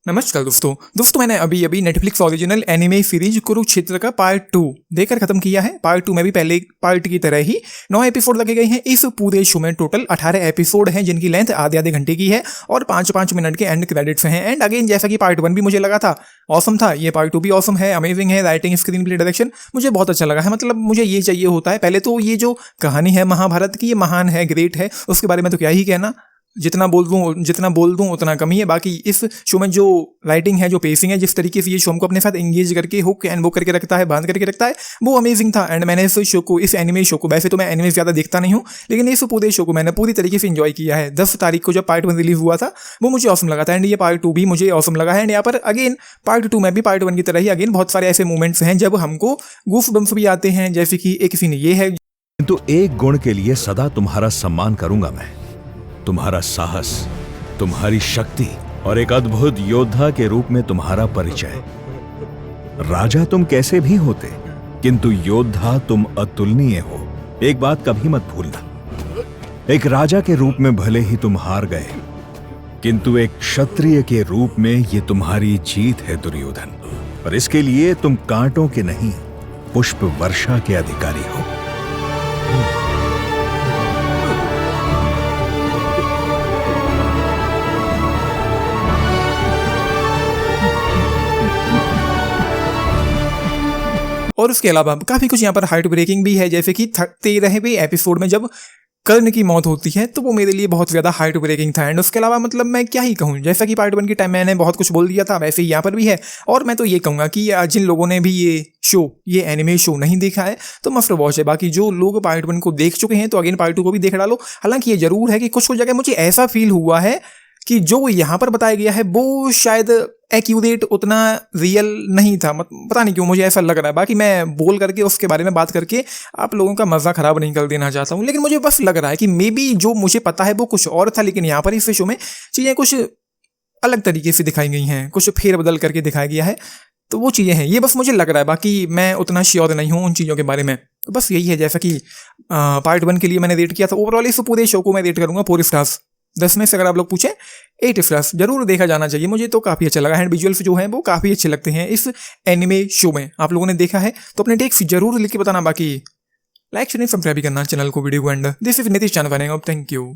नमस्कार दोस्तों मैंने अभी अभी Netflix original anime series Kurukshetra का पार्ट 2 देखकर खत्म किया है। पार्ट 2 में भी पहले पार्ट की तरह ही 9 एपिसोड लगे गए हैं। इस पूरे शो में टोटल 18 एपिसोड हैं जिनकी लेंथ आधे घंटे की है और 5-5 मिनट के एंड क्रेडिट्स हैं। एंड अगेन जैसा कि पार्ट 1 भी मुझे लगा था ऑसम था, ये पार्ट 2 भी ऑसम है, अमेजिंग है। राइटिंग, स्क्रीन प्ले, डायरेक्शन मुझे बहुत अच्छा लगा है। मतलब मुझे ये चाहिए होता है। पहले तो ये जो कहानी है महाभारत की, ये महान है, ग्रेट है, उसके बारे में तो क्या ही कहना। जितना बोल दूं उतना कम ही है। बाकी इस शो में जो राइटिंग है, जो पेसिंग है, जिस तरीके से ये शो को अपने साथ एंगेज करके हुक एंड वो करके रखता है, बांध करके रखता है, वो अमेजिंग था। एंड मैंने इस एनिमे शो को, वैसे तो मैं एनिमे ज़्यादा देखता नहीं हूँ, लेकिन इस पूरे शो को मैंने पूरी तरीके से एंजॉय किया है। 10 तारीख को जब पार्ट 1 रिलीज हुआ था वो मुझे ऑसम लगा था एंड ये पार्ट 2 भी मुझे ऑसम लगा है। एंड यहाँ पर अगेन पार्ट 2 में भी पार्ट 1 की तरह ही अगेन बहुत सारे ऐसे मोमेंट्स हैं जब हमको गूफ बम्स भी आते हैं, जैसे कि एक सीन ये है। किंतु एक गुण के लिए सदा तुम्हारा सम्मान करूंगा मैं, तुम्हारा साहस, तुम्हारी शक्ति और एक अद्भुत योद्धा के रूप में तुम्हारा परिचय। राजा तुम कैसे भी होते, किंतु योद्धा तुम अतुलनीय हो। एक बात कभी मत भूलना, एक राजा के रूप में भले ही तुम हार गए, किंतु एक क्षत्रिय के रूप में ये तुम्हारी जीत है दुर्योधन। और इसके लिए तुम कांटों के नहीं, पुष्प वर्षा के अधिकारी हो। और उसके अलावा काफ़ी कुछ यहाँ पर हार्ट ब्रेकिंग भी है, जैसे कि 13वें एपिसोड में जब कर्ण की मौत होती है तो वो मेरे लिए बहुत ज़्यादा हार्ट ब्रेकिंग था। एंड उसके अलावा मतलब मैं क्या ही कहूँ, जैसा कि पार्ट 1 के टाइम मैंने बहुत कुछ बोल दिया था, वैसे ही यहाँ पर भी है। और मैं तो ये कहूँगा कि जिन लोगों ने भी ये एनिमे शो नहीं देखा है तो मस्ट वॉच है। बाकी जो लोग पार्ट 1 को देख चुके हैं तो अगेन पार्ट 2 को भी देख डालो। हालांकि ये जरूर है कि कुछ जगह मुझे ऐसा फील हुआ है कि जो यहाँ पर बताया गया है वो शायद एक्यूरेट, उतना रियल नहीं था। पता नहीं क्यों मुझे ऐसा लग रहा है। बाकी मैं बोल करके उसके बारे में बात करके आप लोगों का मज़ा ख़राब नहीं कर देना चाहता हूँ, लेकिन मुझे बस लग रहा है कि मे बी जो मुझे पता है वो कुछ और था, लेकिन यहाँ पर इस शो में चीज़ें कुछ अलग तरीके से दिखाई गई हैं, कुछ फेरबदल करके दिखाया गया है। तो वो चीज़ें हैं, ये बस मुझे लग रहा है। बाकी मैं उतना श्योर नहीं हूँ उन चीज़ों के बारे में। तो बस यही है, जैसा कि पार्ट 1 के लिए मैंने रेट किया था। ओवरऑल इस पूरे शो को मैं रेट करूँगा 4 स्टार्स 10 में से। अगर आप लोग पूछें 8 स्टार्स। जरूर देखा जाना चाहिए, मुझे तो काफ़ी अच्छा लगा है। विजुअल्स जो हैं वो काफ़ी अच्छे लगते हैं इस एनिमे शो में। आप लोगों ने देखा है तो अपने टेक्स जरूर लिख के बताना। बाकी लाइक शेयर सब्सक्राइब करना चैनल को, वीडियो को। And this is Nitish channel. Thank you.